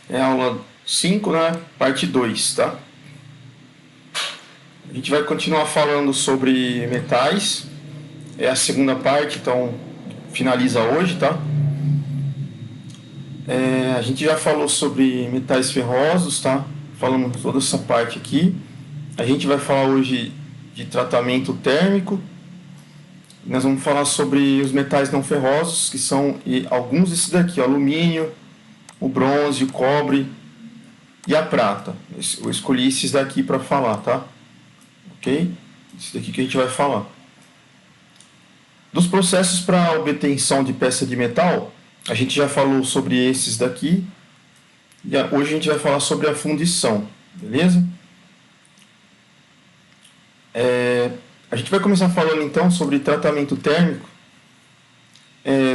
É a aula 5, né? Parte 2, tá? A gente vai continuar falando sobre metais. É a segunda parte, então finaliza hoje, tá? A gente já falou sobre metais ferrosos, tá? Falamos toda essa parte aqui. A gente vai falar hoje de tratamento térmico. Nós vamos falar sobre os metais não ferrosos, que são alguns desses daqui, ó, alumínio, o bronze, o cobre e a prata. Eu escolhi esses daqui para falar, tá? Ok? Esse daqui que a gente vai falar. Dos processos para obtenção de peça de metal, a gente já falou sobre esses daqui. E hoje a gente vai falar sobre a fundição, beleza? A gente vai começar falando então sobre tratamento térmico.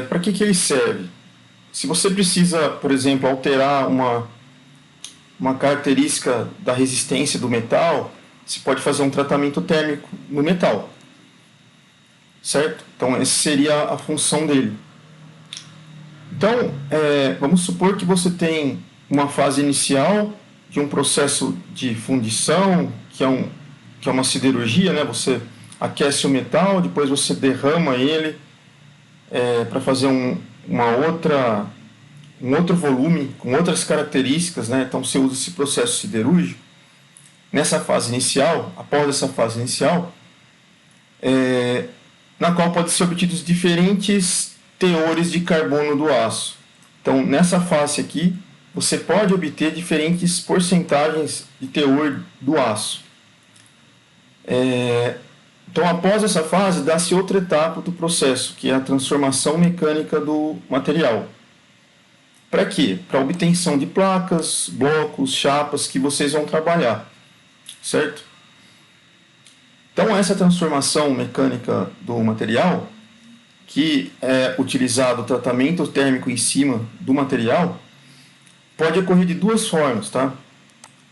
Para que ele serve? Se você precisa, por exemplo, alterar uma característica da resistência do metal, você pode fazer um tratamento térmico no metal. Certo? Então, essa seria a função dele. Então, vamos supor que você tem uma fase inicial de um processo de fundição, que é uma siderurgia, né? Você aquece o metal, depois você derrama ele para fazer um outro volume, com outras características, né? Então, você usa esse processo siderúrgico. Nessa fase inicial, após essa fase inicial, na qual pode ser obtidos diferentes teores de carbono do aço. Então, nessa fase aqui, você pode obter diferentes porcentagens de teor do aço. Então, após essa fase, dá-se outra etapa do processo, que é a transformação mecânica do material. Para quê? Para a obtenção de placas, blocos, chapas que vocês vão trabalhar, certo? Então, essa transformação mecânica do material, que é utilizado o tratamento térmico em cima do material, pode ocorrer de duas formas, tá?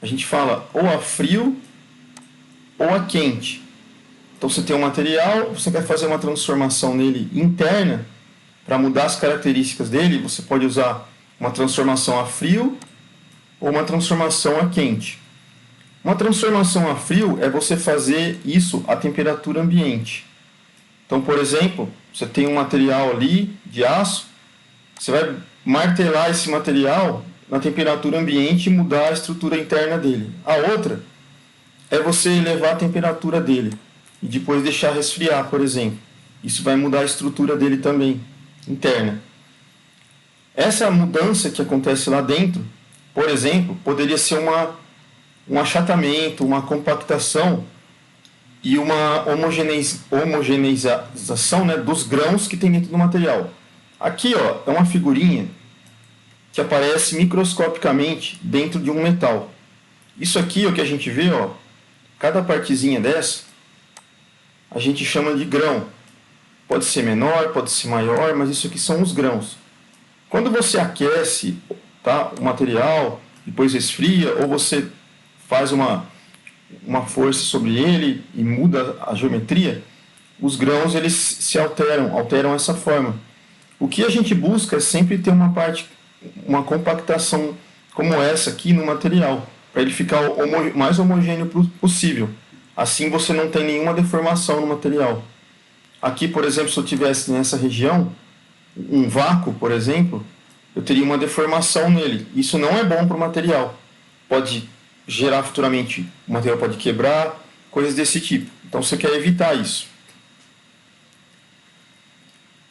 A gente fala ou a frio ou a quente. Então, você tem um material, você quer fazer uma transformação nele interna, para mudar as características dele, você pode usar uma transformação a frio ou uma transformação a quente. Uma transformação a frio é você fazer isso a temperatura ambiente. Então, por exemplo, você tem um material ali de aço, você vai martelar esse material na temperatura ambiente e mudar a estrutura interna dele. A outra é você elevar a temperatura dele e depois deixar resfriar, por exemplo. Isso vai mudar a estrutura dele também, interna. Essa mudança que acontece lá dentro, por exemplo, poderia ser um achatamento, uma compactação e uma homogeneização, né, dos grãos que tem dentro do material. Aqui, ó, é uma figurinha que aparece microscopicamente dentro de um metal. Isso aqui, o que a gente vê, ó, cada partezinha dessa, a gente chama de grão. Pode ser menor, pode ser maior, mas isso aqui são os grãos. Quando você aquece, tá, o material, depois esfria, ou você faz uma força sobre ele e muda a geometria, os grãos eles se alteram essa forma. O que a gente busca é sempre ter uma compactação como essa aqui no material, para ele ficar o mais homogêneo possível. Assim você não tem nenhuma deformação no material. Aqui, por exemplo, se eu tivesse nessa região um vácuo, por exemplo, eu teria uma deformação nele. Isso não é bom para o material. Pode gerar futuramente, o material pode quebrar, coisas desse tipo. Então você quer evitar isso.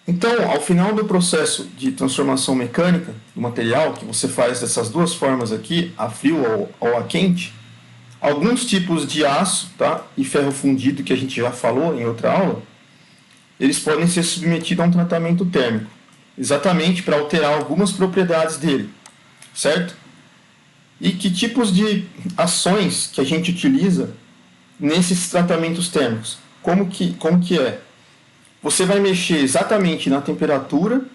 Então, ao final do processo de transformação mecânica do material, que você faz dessas duas formas aqui, a frio ou a quente, alguns tipos de aço, tá, e ferro fundido, que a gente já falou em outra aula, eles podem ser submetidos a um tratamento térmico, exatamente para alterar algumas propriedades dele, certo? E que tipos de ações que a gente utiliza nesses tratamentos térmicos? Como que é? Você vai mexer exatamente na temperatura,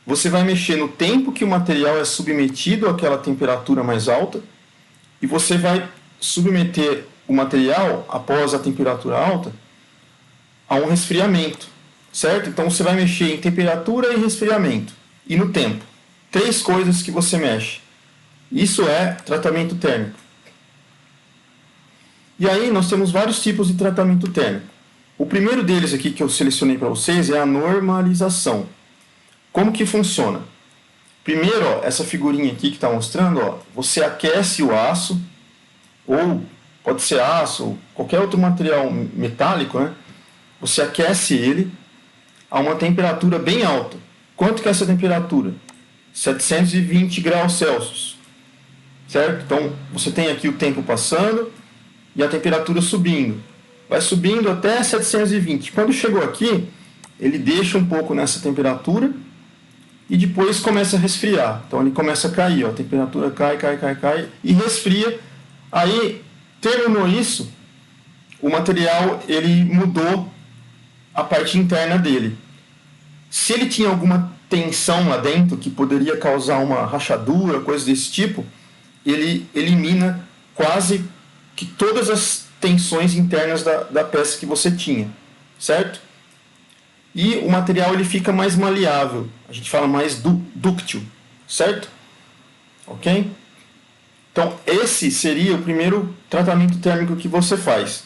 você vai mexer no tempo que o material é submetido àquela temperatura mais alta, e você vai submeter o material, após a temperatura alta, a um resfriamento, certo? Então você vai mexer em temperatura e resfriamento, e no tempo. 3 coisas que você mexe. Isso é tratamento térmico. E aí nós temos vários tipos de tratamento térmico. O primeiro deles aqui que eu selecionei para vocês é a normalização. Como que funciona? Primeiro, ó, essa figurinha aqui que está mostrando, ó, você aquece o aço, ou pode ser aço, ou qualquer outro material metálico, né? Você aquece ele a uma temperatura bem alta. Quanto que é essa temperatura? 720 graus Celsius. Certo? Então, você tem aqui o tempo passando e a temperatura subindo. Vai subindo até 720. Quando chegou aqui, ele deixa um pouco nessa temperatura e depois começa a resfriar. Então, ele começa a cair. Ó, a temperatura cai e resfria. Aí, terminou isso, o material ele mudou a parte interna dele. Se ele tinha alguma tensão lá dentro que poderia causar uma rachadura, coisa desse tipo, ele elimina quase que todas as tensões internas da peça que você tinha, certo? E o material ele fica mais maleável, a gente fala mais dúctil, certo? Ok? Então esse seria o primeiro tratamento térmico que você faz.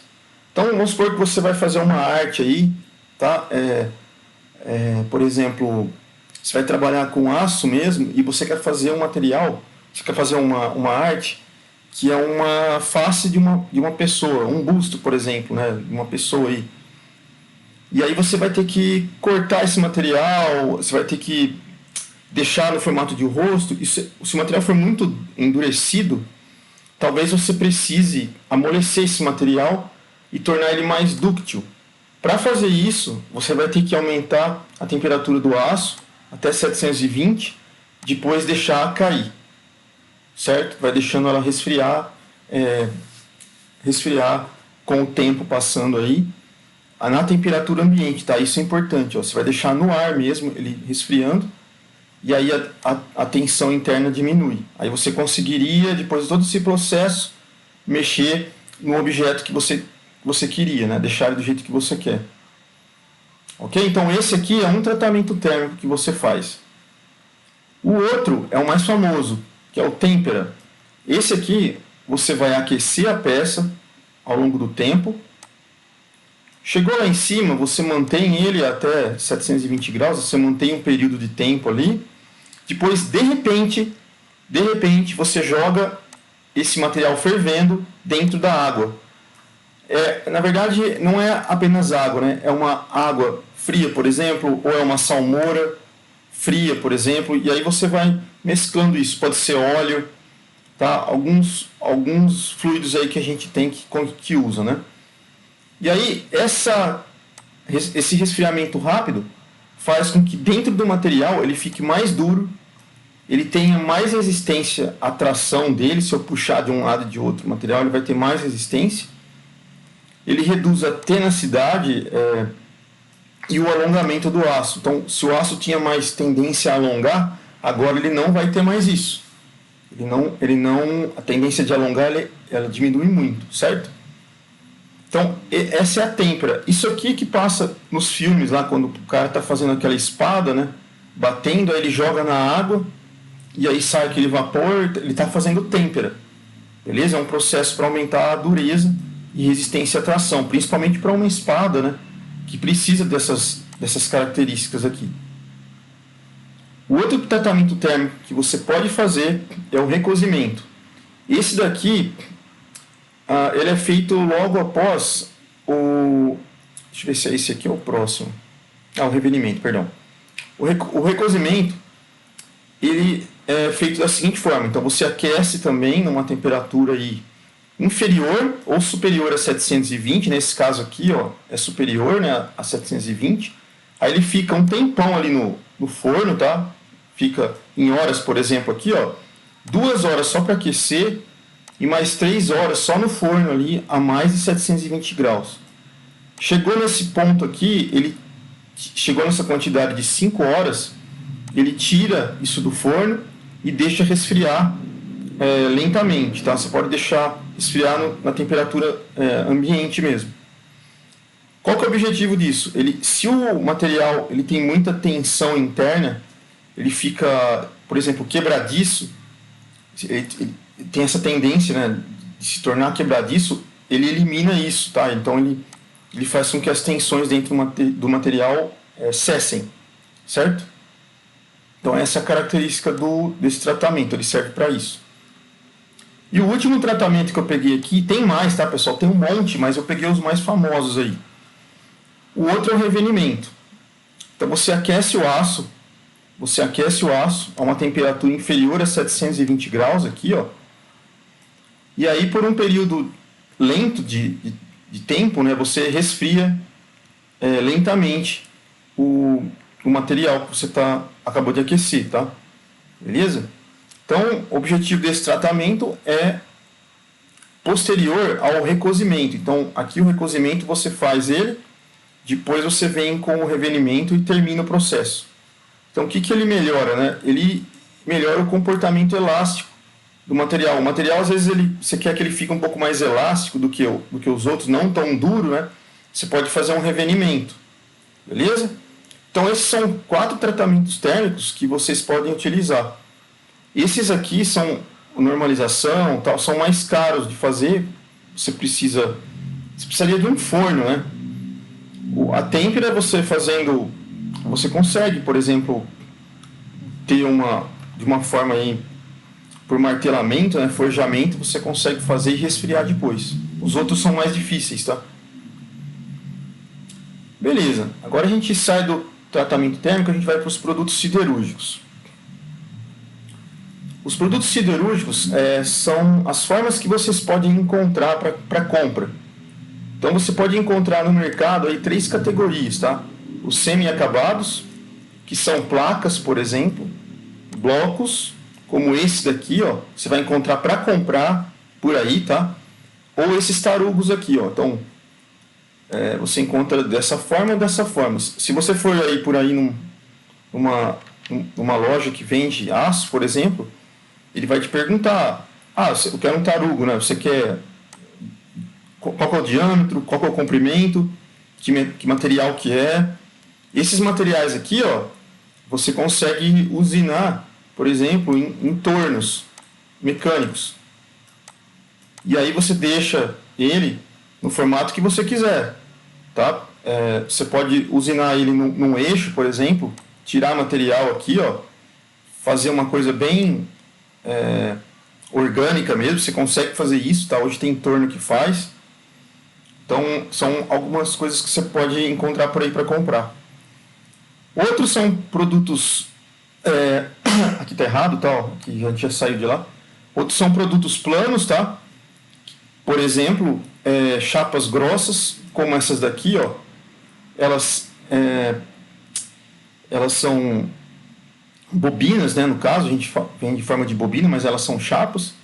Então vamos supor que você vai fazer uma arte aí, tá? Por exemplo, você vai trabalhar com aço mesmo e você quer fazer um material, você quer fazer uma arte que é uma face de uma pessoa, um busto, por exemplo, né, de uma pessoa aí. E aí você vai ter que cortar esse material, você vai ter que deixar no formato de rosto. Se o material for muito endurecido, talvez você precise amolecer esse material e tornar ele mais dúctil. Para fazer isso, você vai ter que aumentar a temperatura do aço até 720, depois deixar cair, certo? Vai deixando ela resfriar, resfriar com o tempo passando aí, na temperatura ambiente, tá? Isso é importante, ó. Você vai deixar no ar mesmo, ele resfriando, e aí a tensão interna diminui. Aí você conseguiria, depois de todo esse processo, mexer no objeto que você queria, né? Deixar ele do jeito que você quer. Ok? Então esse aqui é um tratamento térmico que você faz. O outro é o mais famoso, que é o têmpera. Esse aqui você vai aquecer a peça ao longo do tempo. Chegou lá em cima, você mantém ele até 720 graus, você mantém um período de tempo ali. Depois, de repente, você joga esse material fervendo dentro da água. Na verdade, não é apenas água, né? É uma água fria, por exemplo, ou é uma salmoura fria, por exemplo, e aí você vai mesclando isso. Pode ser óleo, tá? Alguns fluidos aí que a gente tem que usa, né? E aí, esse resfriamento rápido faz com que dentro do material ele fique mais duro, ele tenha mais resistência à tração dele. Se eu puxar de um lado e de outro material, ele vai ter mais resistência. Ele reduz a tenacidade e o alongamento do aço. Então, se o aço tinha mais tendência a alongar, agora ele não vai ter mais isso. A tendência de alongar ela diminui muito, certo? Então, essa é a têmpera. Isso aqui que passa nos filmes, lá quando o cara está fazendo aquela espada, né, batendo, aí ele joga na água, e aí sai aquele vapor, ele está fazendo têmpera. Beleza? É um processo para aumentar a dureza e resistência à tração, principalmente para uma espada, né, que precisa dessas características aqui. O outro tratamento térmico que você pode fazer é o recozimento. Esse daqui, ele é feito logo após o... Deixa eu ver se esse aqui é o próximo. O revelimento, perdão. O recozimento, ele é feito da seguinte forma. Então, você aquece também numa temperatura aí inferior ou superior a 720. Nesse caso aqui, ó, é superior, né, a 720. Aí ele fica um tempão ali no forno, tá? Fica em horas, por exemplo, aqui, ó, 2 horas só para aquecer e mais 3 horas só no forno ali a mais de 720 graus. Chegou nesse ponto aqui, ele chegou nessa quantidade de 5 horas, ele tira isso do forno e deixa resfriar lentamente, tá? Você pode deixar esfriar na temperatura ambiente mesmo. Qual que é o objetivo disso? Se o material ele tem muita tensão interna, ele fica, por exemplo, quebradiço, ele tem essa tendência, né, de se tornar quebradiço, ele elimina isso, tá? Então ele faz com que as tensões dentro do material cessem, certo? Então essa é a característica desse tratamento, ele serve para isso. E o último tratamento que eu peguei aqui, tem mais, tá, pessoal? Tem um monte, mas eu peguei os mais famosos aí. O outro é o revenimento. Então você aquece o aço a uma temperatura inferior a 720 graus aqui, ó. E aí por um período lento de tempo, né, você resfria lentamente o material que você acabou de aquecer, tá? Beleza? Então, o objetivo desse tratamento é posterior ao recozimento. Então, aqui o recozimento você faz ele, depois você vem com o revenimento e termina o processo. Então, o que ele melhora, né? Ele melhora o comportamento elástico do material. O material, às vezes, você quer que ele fique um pouco mais elástico do que os outros, não tão duro, né? Você pode fazer um revenimento, beleza? Então, esses são 4 tratamentos térmicos que vocês podem utilizar. Esses aqui são normalização, tal, são mais caros de fazer. Você precisaria de um forno, né? A têmpera, você consegue, por exemplo, ter de uma forma aí, por martelamento, né, forjamento, você consegue fazer e resfriar depois. Os outros são mais difíceis, tá? Beleza, agora a gente sai do tratamento térmico, a gente vai para os produtos siderúrgicos. Os produtos siderúrgicos são as formas que vocês podem encontrar para compra. Então você pode encontrar no mercado aí 3 categorias, tá? Os semi-acabados, que são placas, por exemplo, blocos, como esse daqui, ó, você vai encontrar para comprar por aí, tá? Ou esses tarugos aqui, ó. Então, você encontra dessa forma ou dessa forma. Se você for aí por aí numa loja que vende aço, por exemplo, ele vai te perguntar: eu quero um tarugo, né? Você quer qual é o diâmetro, qual é o comprimento, que material que é. Esses materiais aqui, ó, você consegue usinar, por exemplo, em tornos mecânicos. E aí você deixa ele no formato que você quiser, tá? Você pode usinar ele num eixo, por exemplo, tirar material aqui, ó, fazer uma coisa bem orgânica mesmo. Você consegue fazer isso, tá? Hoje tem torno que faz. Então, são algumas coisas que você pode encontrar por aí para comprar. Outros são produtos... aqui está errado, tá? Aqui a gente já saiu de lá. Outros são produtos planos, tá? Por exemplo, chapas grossas, como essas daqui, ó. Elas são bobinas, né? No caso, a gente vem de forma de bobina, mas elas são chapas.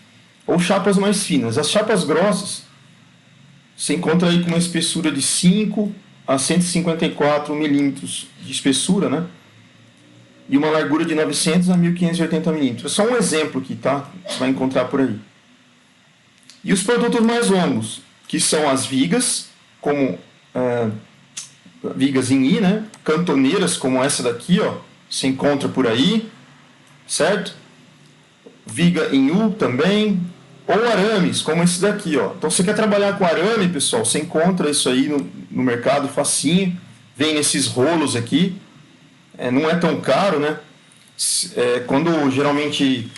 Ou chapas mais finas. As chapas grossas, você encontra aí com uma espessura de 5 a 154 milímetros de espessura, né? E uma largura de 900 a 1580 milímetros. É só um exemplo aqui, tá? Você vai encontrar por aí. E os produtos mais longos, que são as vigas, como vigas em I, né? Cantoneiras, como essa daqui, ó, se encontra por aí, certo? Viga em U também, ou arames, como esse daqui, ó. Então, você quer trabalhar com arame, pessoal, você encontra isso aí no mercado facinho, vem nesses rolos aqui, não é tão caro, né? Quando geralmente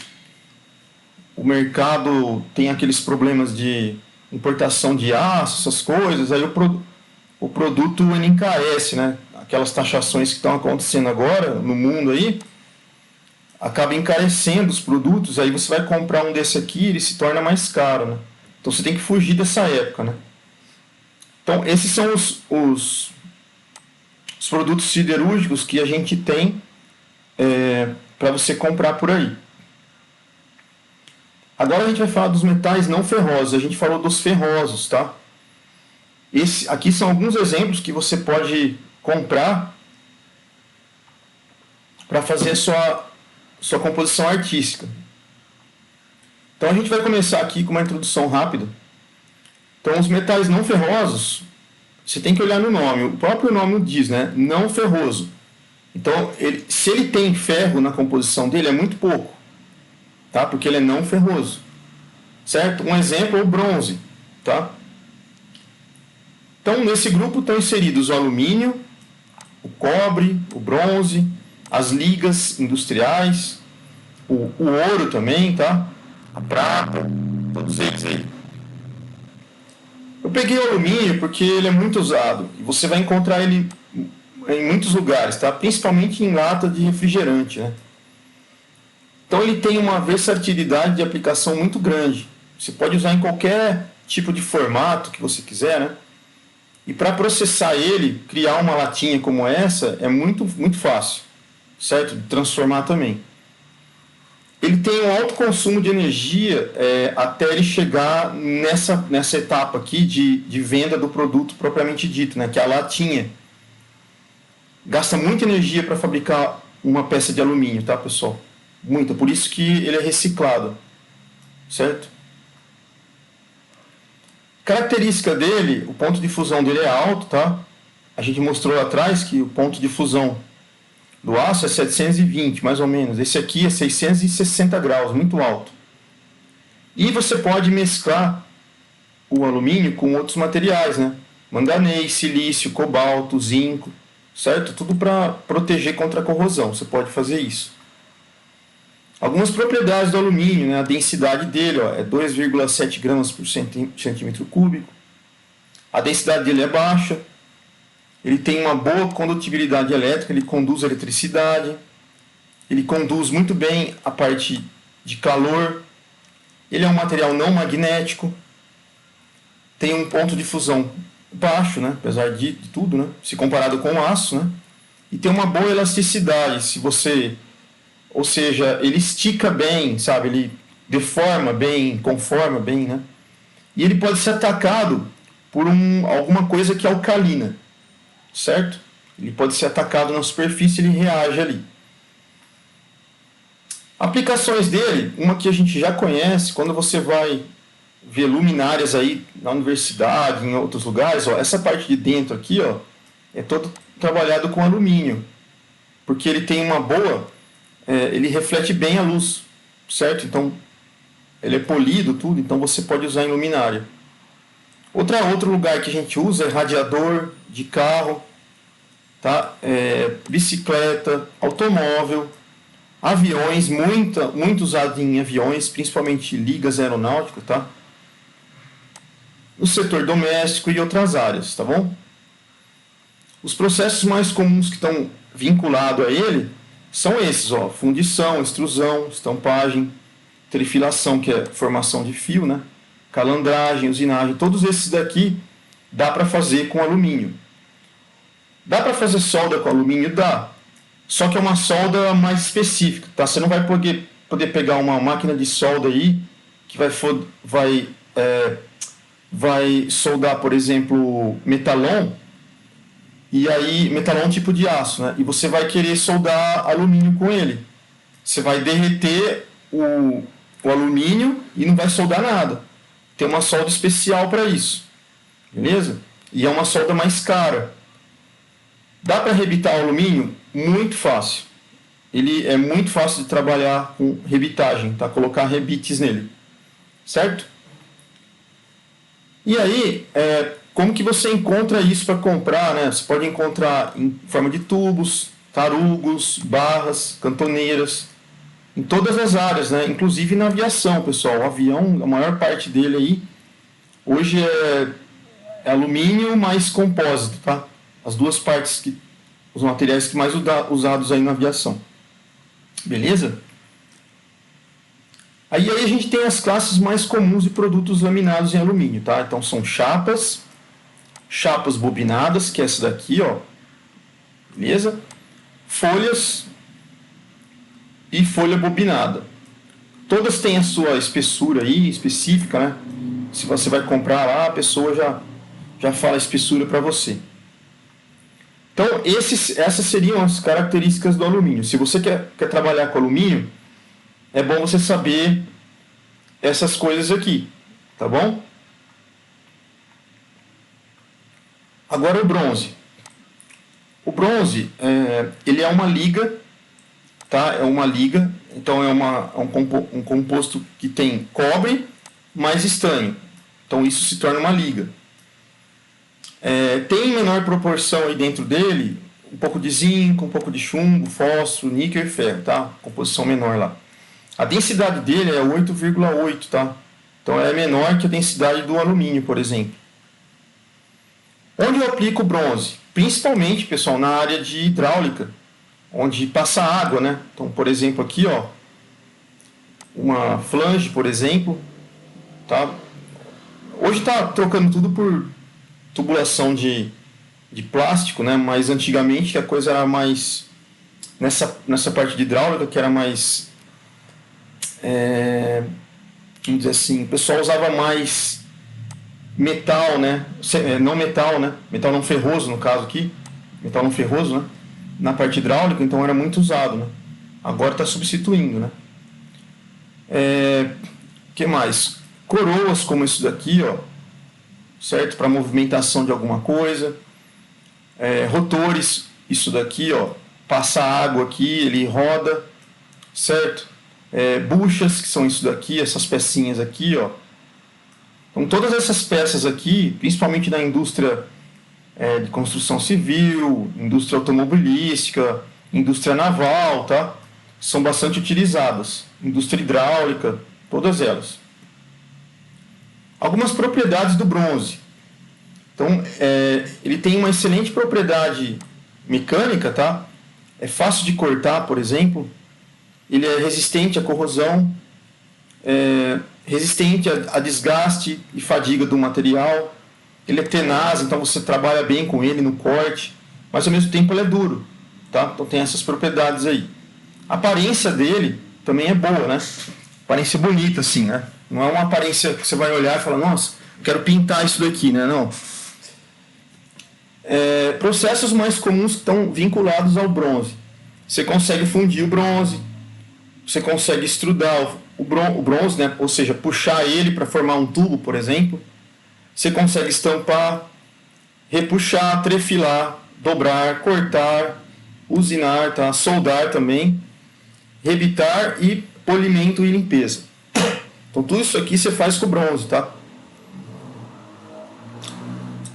o mercado tem aqueles problemas de importação de aço, essas coisas, aí o produto ele encarece, né? Aquelas taxações que estão acontecendo agora no mundo aí, acaba encarecendo os produtos, aí você vai comprar um desse aqui, ele se torna mais caro, né? Então você tem que fugir dessa época, né? Então esses são os produtos siderúrgicos que a gente tem para você comprar por aí. Agora a gente vai falar dos metais não ferrosos. A gente falou dos ferrosos, tá? Aqui são alguns exemplos que você pode comprar para fazer a sua composição artística. Então a gente vai começar aqui com uma introdução rápida. Então os metais não ferrosos, você tem que olhar no nome. O próprio nome diz, né? Não ferroso. Então, se ele tem ferro na composição dele, é muito pouco. tá? Porque ele é não ferroso, certo? Um exemplo é o bronze, tá? Então, nesse grupo estão inseridos o alumínio, o cobre, o bronze, as ligas industriais, o ouro também, tá? A prata, todos eles aí. Eu peguei o alumínio porque ele é muito usado e você vai encontrar ele em muitos lugares, tá? Principalmente em lata de refrigerante, né? Então ele tem uma versatilidade de aplicação muito grande. Você pode usar em qualquer tipo de formato que você quiser, né? E para processar ele, criar uma latinha como essa é muito fácil, certo? De transformar também. Ele tem um alto consumo de energia até ele chegar nessa etapa aqui de venda do produto propriamente dito, né? Que é a latinha. Gasta muita energia para fabricar uma peça de alumínio, tá, pessoal? Muita. Por isso que ele é reciclado, certo? Característica dele, o ponto de fusão dele é alto, tá? A gente mostrou lá atrás que o ponto de fusão do aço é 720, mais ou menos. Esse aqui é 660 graus, muito alto. E você pode mesclar o alumínio com outros materiais, né? Manganês, silício, cobalto, zinco, certo? Tudo para proteger contra a corrosão. Você pode fazer isso. Algumas propriedades do alumínio, né? A densidade dele é 2,7 gramas por centímetro cúbico. A densidade dele é baixa. Ele tem uma boa condutibilidade elétrica, ele conduz eletricidade. Ele conduz muito bem a parte de calor. Ele é um material não magnético. Tem um ponto de fusão baixo, né? Apesar de tudo, né? Se comparado com o aço, né? E tem uma boa elasticidade. Se você... Ou seja, ele estica bem, sabe? Ele deforma bem, conforma bem, né? E ele pode ser atacado por alguma coisa que é alcalina, certo? Ele pode ser atacado na superfície e ele reage ali. Aplicações dele, uma que a gente já conhece, quando você vai ver luminárias aí na universidade, em outros lugares, ó, essa parte de dentro aqui, ó, é todo trabalhado com alumínio, porque ele tem uma boa... ele reflete bem a luz, certo? Então, ele é polido, tudo, então você pode usar em luminária. Outro lugar que a gente usa é radiador de carro, tá? Bicicleta, automóvel, aviões, muito usado em aviões, principalmente ligas aeronáuticas, tá? No setor doméstico e outras áreas, tá bom? Os processos mais comuns que estão vinculados a ele são esses, ó, fundição, extrusão, estampagem, trifilação, que é formação de fio, né? Calandragem, usinagem, todos esses daqui dá para fazer com alumínio. Dá para fazer solda com alumínio? Dá. Só que é uma solda mais específica, tá? Você não vai poder pegar uma máquina de solda aí que vai soldar, por exemplo, metalon, e aí, metalon é um tipo de aço, né? E você vai querer soldar alumínio com ele. Você vai derreter o alumínio e não vai soldar nada. Tem uma solda especial para isso. Beleza? E é uma solda mais cara. Dá para rebitar o alumínio? Muito fácil. Ele é muito fácil de trabalhar com rebitagem, tá? Colocar rebites nele. Certo? E aí, como que você encontra isso para comprar, né? Você pode encontrar em forma de tubos, tarugos, barras, cantoneiras, em todas as áreas, né? Inclusive na aviação, pessoal. O avião, a maior parte dele aí, hoje é alumínio mais compósito, tá? As duas partes, os materiais que mais usados aí na aviação. Beleza? Aí a gente tem as classes mais comuns de produtos laminados em alumínio, tá? Então são chapas bobinadas, que é essa daqui, ó. Beleza? Folhas e folha bobinada. Todas têm a sua espessura aí, específica, né? Se você vai comprar lá, a pessoa já fala a espessura para você. Então, essas seriam as características do alumínio. Se você quer trabalhar com alumínio, é bom você saber essas coisas aqui, tá bom? Agora o bronze. O bronze, ele é uma liga tá? É uma liga, então é um composto que tem cobre mais estanho. Então isso se torna uma liga. Tem em menor proporção aí dentro dele um pouco de zinco, um pouco de chumbo, fósforo, níquel e ferro, tá? Composição menor lá. A densidade dele é 8,8, tá? Então é menor que a densidade do alumínio, por exemplo. Onde eu aplico o bronze? Principalmente, pessoal, na área de hidráulica, onde passa água, né? Então, por exemplo, aqui, ó, uma flange, por exemplo, tá? Hoje está trocando tudo por tubulação de plástico, né? Mas antigamente a coisa era mais nessa parte de hidráulica, que era mais, vamos dizer assim, o pessoal usava mais metal, né? Não metal, né? Metal não ferroso, no caso aqui, metal não ferroso, né? Na parte hidráulica, então era muito usado, né? Agora está substituindo, né? Que mais? Coroas como isso daqui, ó, certo? Para movimentação de alguma coisa. Rotores, isso daqui, ó, passa água aqui, ele roda, certo? Buchas, que são isso daqui, essas pecinhas aqui, ó. Então todas essas peças aqui, principalmente na indústria de construção civil, indústria automobilística, indústria naval, tá? São bastante utilizadas. Indústria hidráulica, todas elas. Algumas propriedades do bronze. Então, ele tem uma excelente propriedade mecânica, tá? É fácil de cortar, por exemplo. Ele é resistente à corrosão, resistente a desgaste e fadiga do material. Ele é tenaz, então você trabalha bem com ele no corte, mas ao mesmo tempo ele é duro, tá? Então tem essas propriedades aí. A aparência dele também é boa, né? Aparência bonita, assim, né? Não é uma aparência que você vai olhar e falar, nossa, quero pintar isso daqui, né? Não. Processos mais comuns que estão vinculados ao bronze. Você consegue fundir o bronze, você consegue extrudar o bronze, né? Ou seja, puxar ele para formar um tubo, por exemplo. Você consegue estampar, repuxar, trefilar, dobrar, cortar, usinar, tá? Soldar também, rebitar e polimento e limpeza. Então tudo isso aqui você faz com o bronze, tá?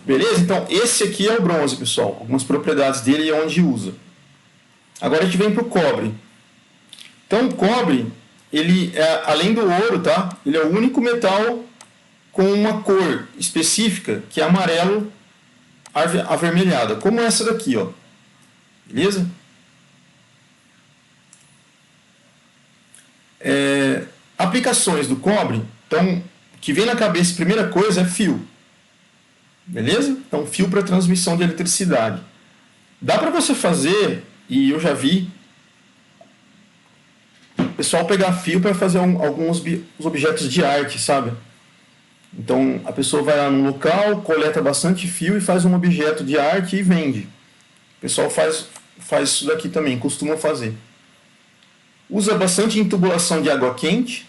Beleza? Então esse aqui é o bronze, pessoal. Algumas propriedades dele e onde usa. Agora a gente vem para o cobre. Então o cobre, ele além do ouro, tá? Ele é o único metal com uma cor específica que é amarelo avermelhada, como essa daqui, ó. Beleza? Aplicações do cobre, então, o que vem na cabeça, a primeira coisa é fio. Beleza? Então, fio para transmissão de eletricidade. Dá para você fazer, e eu já vi, o pessoal pegar fio para fazer alguns objetos de arte, sabe? Então, a pessoa vai lá no local, coleta bastante fio e faz um objeto de arte e vende. O pessoal faz isso daqui também, costuma fazer. Usa bastante em tubulação de água quente,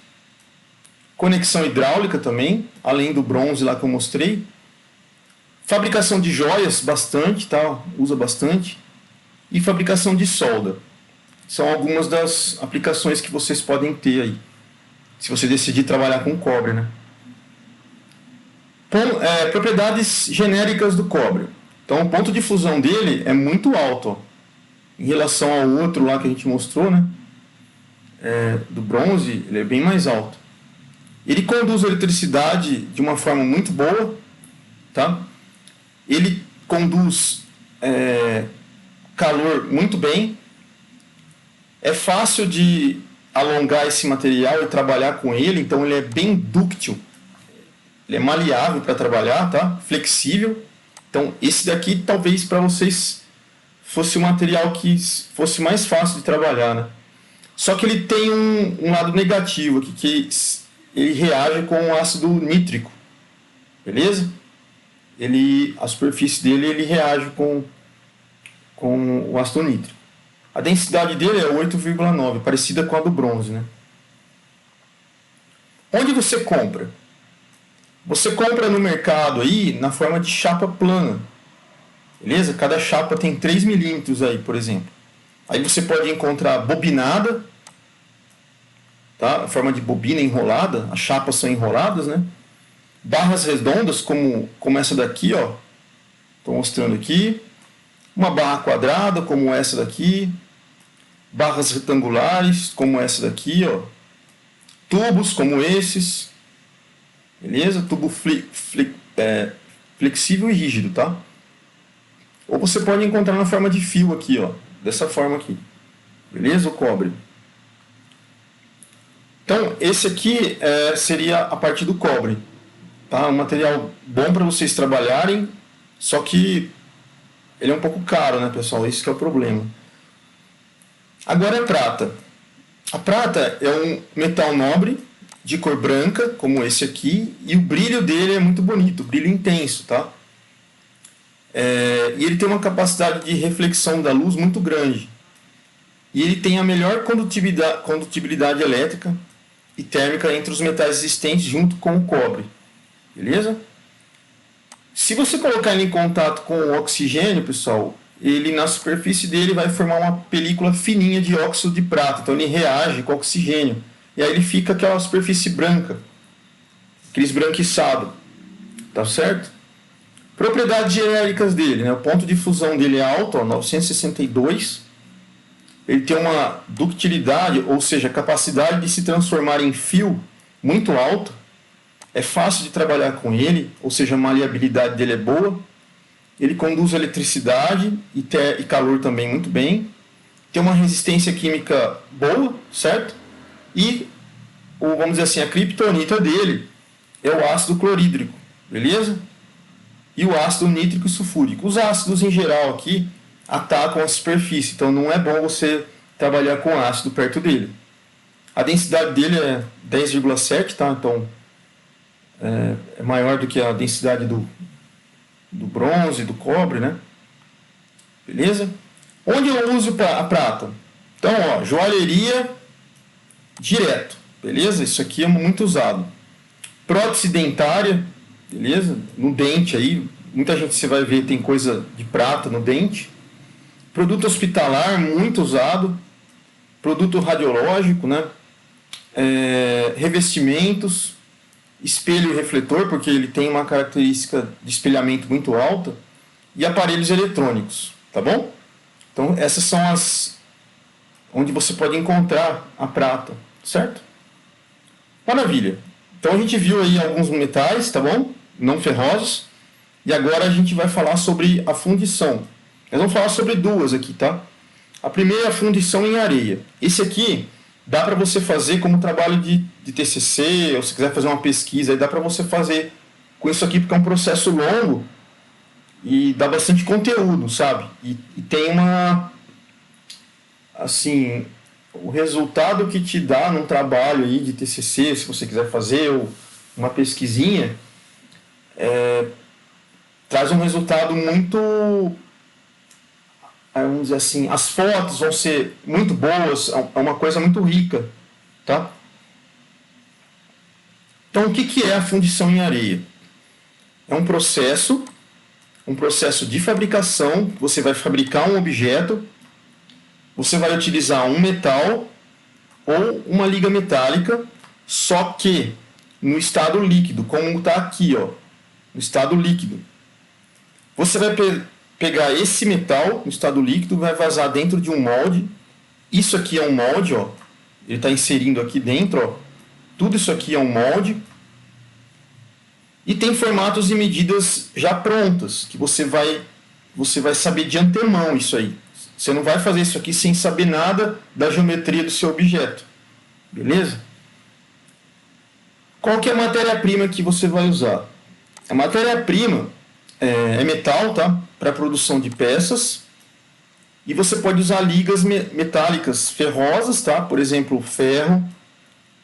conexão hidráulica também, além do bronze lá que eu mostrei. Fabricação de joias, bastante, tá? Usa bastante. E fabricação de solda. São algumas das aplicações que vocês podem ter aí, se você decidir trabalhar com cobre, né? Propriedades genéricas do cobre. Então, o ponto de fusão dele é muito alto, ó, em relação ao outro lá que a gente mostrou, né? Do bronze, ele é bem mais alto. Ele conduz a eletricidade de uma forma muito boa, tá? Ele conduz calor muito bem. É fácil de alongar esse material e trabalhar com ele, então ele é bem dúctil. Ele é maleável para trabalhar, tá? Flexível. Então, esse daqui talvez para vocês fosse um material que fosse mais fácil de trabalhar, né? Só que ele tem um lado negativo aqui, que ele reage com o ácido nítrico. Beleza? A superfície dele ele reage com o ácido nítrico. A densidade dele é 8,9, parecida com a do bronze, né? Onde você compra? Você compra no mercado aí na forma de chapa plana. Beleza? Cada chapa tem 3 milímetros aí, por exemplo. Aí você pode encontrar bobinada, tá? A forma de bobina enrolada, as chapas são enroladas, né? Barras redondas, como essa daqui, ó. Estou mostrando aqui. Uma barra quadrada, como essa daqui. Barras retangulares, como essa daqui, ó. Tubos, como esses. Beleza? Tubo flexível e rígido, tá? Ou você pode encontrar na forma de fio aqui, ó. Dessa forma aqui. Beleza? O cobre. Então, esse aqui seria a parte do cobre. Tá? Um material bom para vocês trabalharem, só que ele é um pouco caro, né, pessoal? Esse que é o problema. Agora é prata. A prata é um metal nobre, de cor branca, como esse aqui, e o brilho dele é muito bonito, brilho intenso, tá? E ele tem uma capacidade de reflexão da luz muito grande. E ele tem a melhor condutibilidade elétrica e térmica entre os metais existentes junto com o cobre. Beleza? Se você colocar ele em contato com o oxigênio, pessoal, ele na superfície dele vai formar uma película fininha de óxido de prata. Então ele reage com o oxigênio. E aí ele fica aquela superfície branca, aquele esbranquiçado. Tá certo? Propriedades genéricas dele, né? O ponto de fusão dele é alto, ó, 962. Ele tem uma ductilidade, ou seja, capacidade de se transformar em fio muito alta. É fácil de trabalhar com ele, ou seja, a maleabilidade dele é boa. Ele conduz eletricidade e calor também muito bem. Tem uma resistência química boa, certo? E, vamos dizer assim, a criptonita dele é o ácido clorídrico, beleza? E o ácido nítrico e sulfúrico. Os ácidos em geral aqui atacam a superfície, então não é bom você trabalhar com ácido perto dele. A densidade dele é 10,7, tá? Então é maior do que a densidade do bronze, do cobre, né? Beleza? Onde eu uso a prata? Então, ó, joalheria direto, beleza? Isso aqui é muito usado. Prótese dentária, beleza? No dente aí, muita gente você vai ver tem coisa de prata no dente. Produto hospitalar, muito usado. Produto radiológico, né? Revestimentos, espelho e refletor, porque ele tem uma característica de espelhamento muito alta. E aparelhos eletrônicos, tá bom? Então essas são as onde você pode encontrar a prata, certo? Maravilha. Então a gente viu aí alguns metais, tá bom? Não ferrosos. E agora a gente vai falar sobre a fundição. Nós vamos falar sobre duas aqui, tá? A primeira é a fundição em areia. Esse aqui dá para você fazer como trabalho de TCC, ou se quiser fazer uma pesquisa, aí dá para você fazer com isso aqui, porque é um processo longo e dá bastante conteúdo, sabe? E tem uma... assim, o resultado que te dá num trabalho aí de TCC, se você quiser fazer, ou uma pesquisinha, traz um resultado muito... vamos dizer assim, as fotos vão ser muito boas, é uma coisa muito rica, tá? Então, o que é a fundição em areia? É um processo de fabricação. Você vai fabricar um objeto, você vai utilizar um metal ou uma liga metálica, só que no estado líquido, como está aqui, ó, no estado líquido. Você vai pegar esse metal no estado líquido, vai vazar dentro de um molde. Isso aqui é um molde, ó. Ele está inserindo aqui dentro, ó. Tudo isso aqui é um molde. E tem formatos e medidas já prontas, que você vai saber de antemão isso aí. Você não vai fazer isso aqui sem saber nada da geometria do seu objeto. Beleza? Qual que é a matéria-prima que você vai usar? A matéria-prima é metal, tá? Para a produção de peças. E você pode usar ligas metálicas ferrosas, tá? Por exemplo, ferro,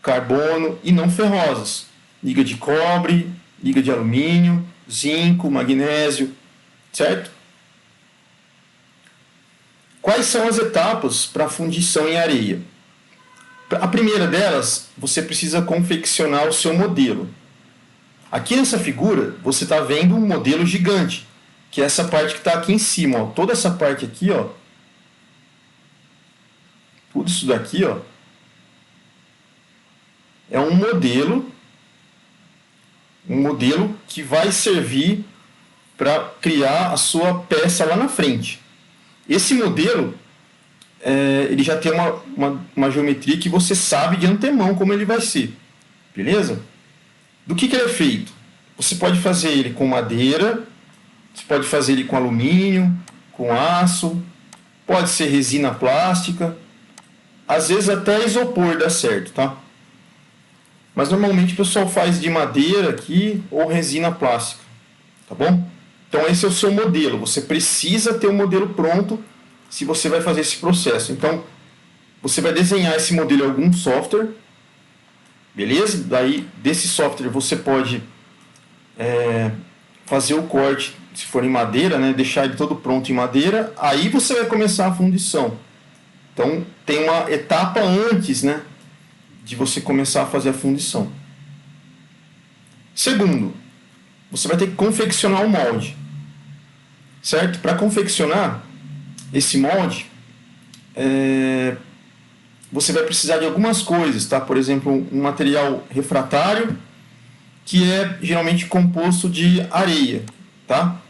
carbono e não ferrosas. Liga de cobre, liga de alumínio, zinco, magnésio, certo? Quais são as etapas para a fundição em areia? A primeira delas, você precisa confeccionar o seu modelo. Aqui nessa figura, você está vendo um modelo gigante, que é essa parte que está aqui em cima. Ó. Toda essa parte aqui, ó, Tudo isso daqui, ó, é um modelo que vai servir para criar a sua peça lá na frente. Esse modelo, ele já tem uma geometria que você sabe de antemão como ele vai ser. Beleza? Do que ele é feito? Você pode fazer ele com madeira, você pode fazer ele com alumínio, com aço, pode ser resina plástica, às vezes até isopor dá certo, tá? Mas normalmente o pessoal faz de madeira aqui ou resina plástica, tá bom? Então esse é o seu modelo, você precisa ter o modelo pronto se você vai fazer esse processo. Então você vai desenhar esse modelo em algum software, beleza? Daí desse software você pode fazer o corte, se for em madeira, né? Deixar ele todo pronto em madeira, aí você vai começar a fundição. Então tem uma etapa antes, né, de você começar a fazer a fundição. Segundo, você vai ter que confeccionar o molde, certo? Para confeccionar esse molde, você vai precisar de algumas coisas, tá? Por exemplo, um material refratário, que é geralmente composto de areia, tá?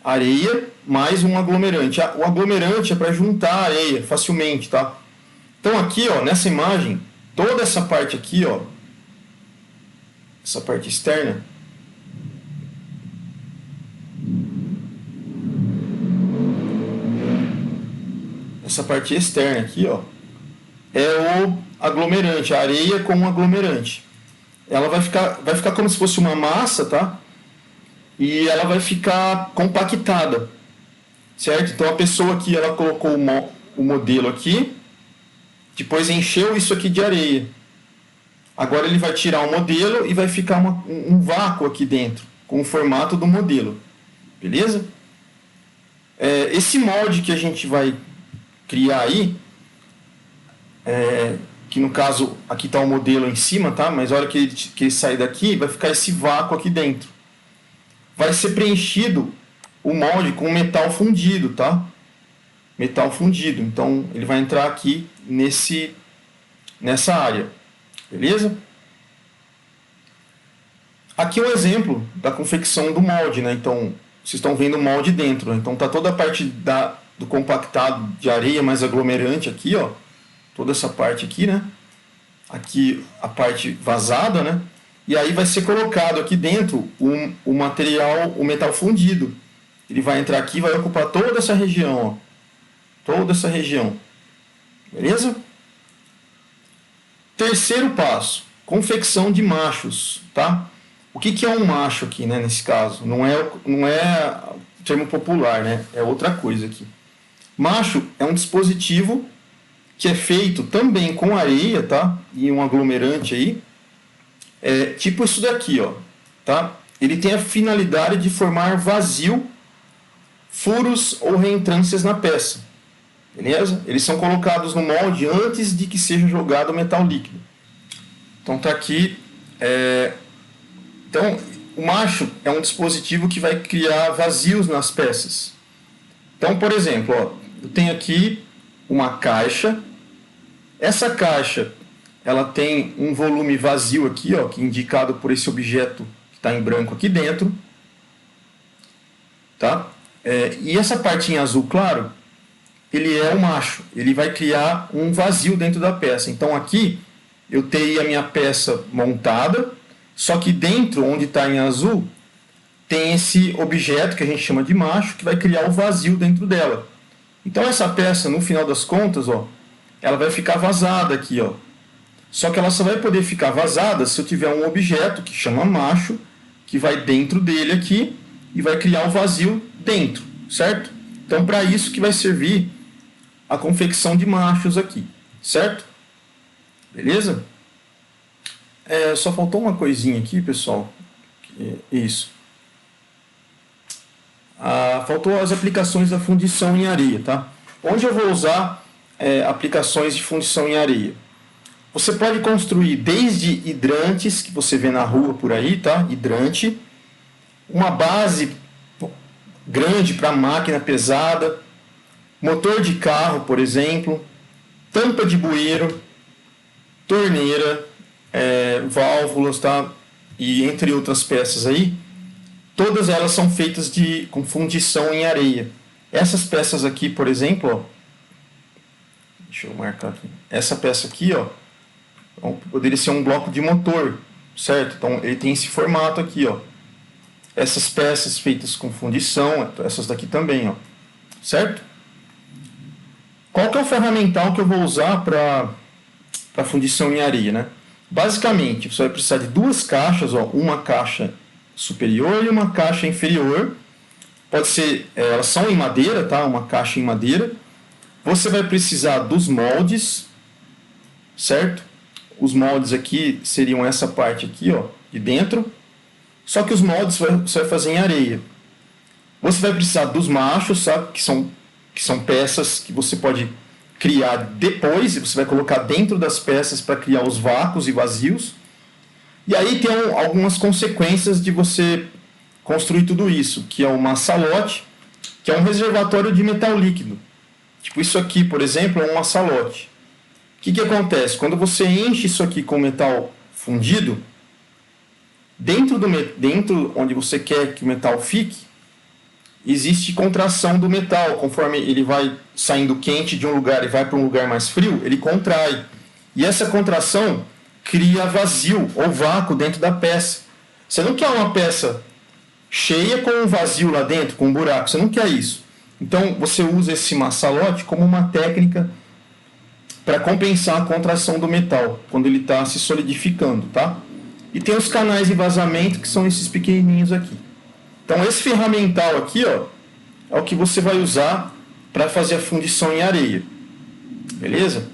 Areia mais um aglomerante. O aglomerante é para juntar a areia facilmente, tá? Então aqui, ó, nessa imagem, toda essa parte aqui, ó, essa parte externa, essa parte externa aqui, ó, é o aglomerante, a areia com um aglomerante. Ela vai ficar como se fosse uma massa, tá? E ela vai ficar compactada, certo? Então a pessoa aqui, ela colocou o modelo aqui, depois encheu isso aqui de areia. Agora ele vai tirar o modelo e vai ficar um vácuo aqui dentro, com o formato do modelo, beleza? Esse molde que a gente vai criar aí, que no caso aqui está o modelo em cima, tá? Mas a hora que ele sair daqui, vai ficar esse vácuo aqui dentro. Vai ser preenchido o molde com metal fundido, tá? Metal fundido. Então ele vai entrar aqui nessa área, beleza? Aqui é um exemplo da confecção do molde, né? Então vocês estão vendo o molde dentro, né? Então tá toda a parte do compactado de areia mais aglomerante aqui, ó. Toda essa parte aqui, né? Aqui a parte vazada, né? E aí vai ser colocado aqui dentro o material, o metal fundido. Ele vai entrar aqui e vai ocupar toda essa região, ó. Toda essa região. Beleza? Terceiro passo, confecção de machos, tá? O que é um macho aqui, né, nesse caso? Não é o termo popular, né? É outra coisa aqui. Macho é um dispositivo que é feito também com areia, tá? E um aglomerante aí. Tipo isso daqui, ó, tá? Ele tem a finalidade de formar vazio, furos ou reentrâncias na peça, beleza? Eles são colocados no molde antes de que seja jogado o metal líquido. Então tá aqui. Então o macho é um dispositivo que vai criar vazios nas peças. Então, por exemplo, ó, eu tenho aqui uma caixa. Essa caixa, ela tem um volume vazio aqui, ó, que é indicado por esse objeto que está em branco aqui dentro, tá? E essa parte em azul claro, ele é o macho, ele vai criar um vazio dentro da peça. Então aqui eu teria a minha peça montada, só que dentro, onde está em azul, tem esse objeto que a gente chama de macho, que vai criar o vazio dentro dela. Então essa peça, no final das contas, ó, ela vai ficar vazada aqui, ó. Só que ela só vai poder ficar vazada se eu tiver um objeto que chama macho, que vai dentro dele aqui e vai criar o vazio dentro, certo? Então, para isso que vai servir a confecção de machos aqui, certo? Beleza? Só faltou uma coisinha aqui, pessoal. Isso. Faltou as aplicações da fundição em areia, tá? Onde eu vou usar aplicações de fundição em areia? Você pode construir desde hidrantes, que você vê na rua por aí, tá? Hidrante. Uma base grande para máquina pesada. Motor de carro, por exemplo. tampa de bueiro, torneira, válvulas, tá? E entre outras peças aí, todas elas são feitas com fundição em areia. Essas peças aqui, por exemplo, ó, deixa eu marcar aqui. Essa peça aqui, ó, poderia ser um bloco de motor, certo? Então ele tem esse formato aqui, ó. Essas peças feitas com fundição, essas daqui também, ó, certo? Qual que é o ferramental que eu vou usar para fundição em areia, né? Basicamente, você vai precisar de duas caixas, ó, uma caixa superior e uma caixa inferior. Pode ser, elas são em madeira, tá? Uma caixa em madeira. Você vai precisar dos moldes, certo? Os moldes aqui seriam essa parte aqui, ó, de dentro. Só que os moldes você vai fazer em areia. Você vai precisar dos machos, sabe? Que são peças que você pode criar depois, e você vai colocar dentro das peças para criar os vácuos e vazios. E aí tem algumas consequências de você construir tudo isso, que é o maçalote, que é um reservatório de metal líquido. Tipo isso aqui, por exemplo, é um maçalote. O que acontece? Quando você enche isso aqui com metal fundido, dentro onde você quer que o metal fique, existe contração do metal. Conforme ele vai saindo quente de um lugar e vai para um lugar mais frio, ele contrai. E essa contração cria vazio ou vácuo dentro da peça. Você não quer uma peça cheia com um vazio lá dentro, com um buraco. Você não quer isso. Então você usa esse maçalote como uma técnica para compensar a contração do metal quando ele está se solidificando, tá? E tem os canais de vazamento, que são esses pequenininhos aqui. Então esse ferramental aqui, ó, é o que você vai usar para fazer a fundição em areia. Beleza?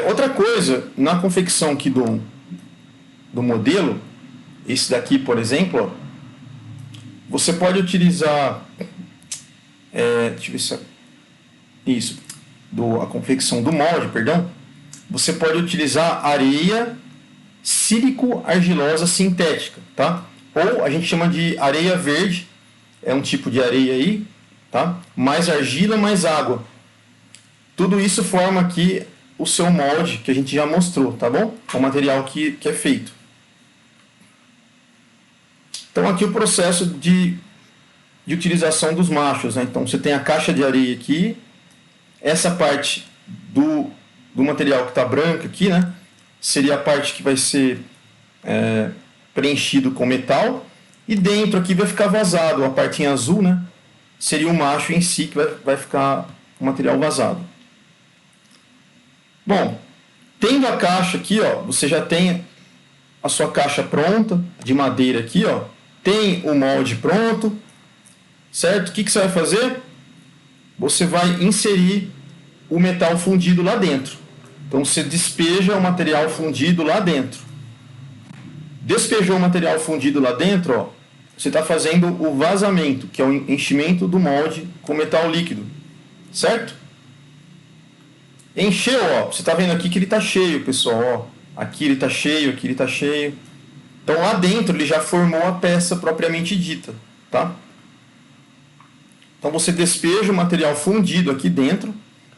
Outra coisa, na confecção aqui do modelo, esse daqui, por exemplo, ó, você pode utilizar, deixa eu ver se isso, a confecção do molde, perdão, você pode utilizar areia sílico-argilosa sintética, tá? Ou a gente chama de areia verde, é um tipo de areia aí, tá? Mais argila, mais água. Tudo isso forma aqui o seu molde, que a gente já mostrou, tá bom? É o material que é feito. Então aqui o processo de utilização dos machos, né? Então você tem a caixa de areia aqui, essa parte do material que está branco aqui, né? Seria a parte que vai ser preenchido com metal, e dentro aqui vai ficar vazado, a partinha azul, né? Seria o macho em si que vai ficar o material vazado. Bom, tendo a caixa aqui, ó, você já tem a sua caixa pronta, de madeira aqui, ó, tem o molde pronto, certo? O que você vai fazer? Você vai inserir o metal fundido lá dentro. Então você despeja o material fundido lá dentro. Despejou o material fundido lá dentro, ó, você está fazendo o vazamento, que é o enchimento do molde com metal líquido, certo? Encheu, ó, você está vendo aqui que ele está cheio, pessoal, ó. Aqui ele está cheio, aqui ele está cheio. Então lá dentro ele já formou a peça propriamente dita, tá? Então você despeja o material fundido aqui dentro,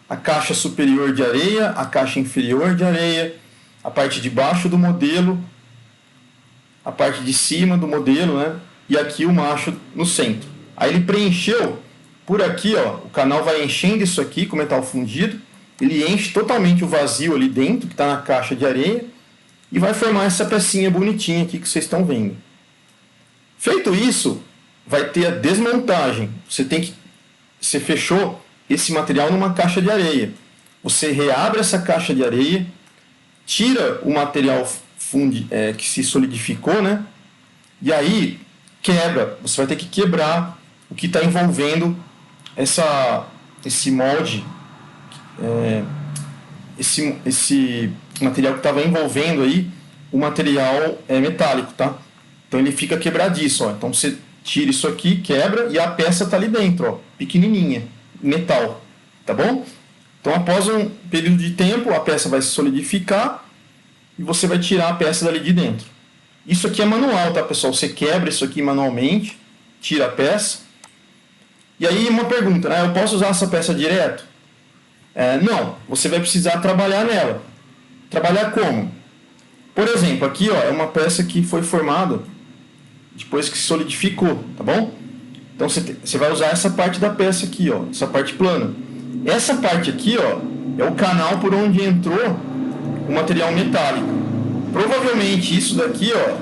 a caixa superior de areia, a caixa inferior de areia, a parte de baixo do modelo, a parte de cima do modelo, né? E aqui o macho no centro. Aí ele preencheu por aqui, ó, o canal vai enchendo isso aqui com metal fundido, ele enche totalmente o vazio ali dentro, que está na caixa de areia, e vai formar essa pecinha bonitinha aqui que vocês estão vendo. Feito isso, vai ter a desmontagem. Você fechou esse material numa caixa de areia. Você reabre essa caixa de areia, tira o material que se solidificou, né? E aí quebra. Você vai ter que quebrar o que está envolvendo esse molde, esse material que estava envolvendo aí o material metálico, tá? Então ele fica quebradiço, ó. Então você tira isso aqui, quebra, e a peça está ali dentro, ó, pequenininha, metal, tá bom? Então após um período de tempo, a peça vai se solidificar e você vai tirar a peça dali de dentro. Isso aqui é manual, tá, pessoal? Você quebra isso aqui manualmente, tira a peça. E aí uma pergunta, né? Eu posso usar essa peça direto? Não, você vai precisar trabalhar nela. Trabalhar como? Por exemplo, aqui ó, é uma peça que foi formada depois que solidificou, tá bom? Então você vai usar essa parte da peça aqui, ó, essa parte plana. Essa parte aqui ó, é o canal por onde entrou o material metálico. Provavelmente isso daqui ó,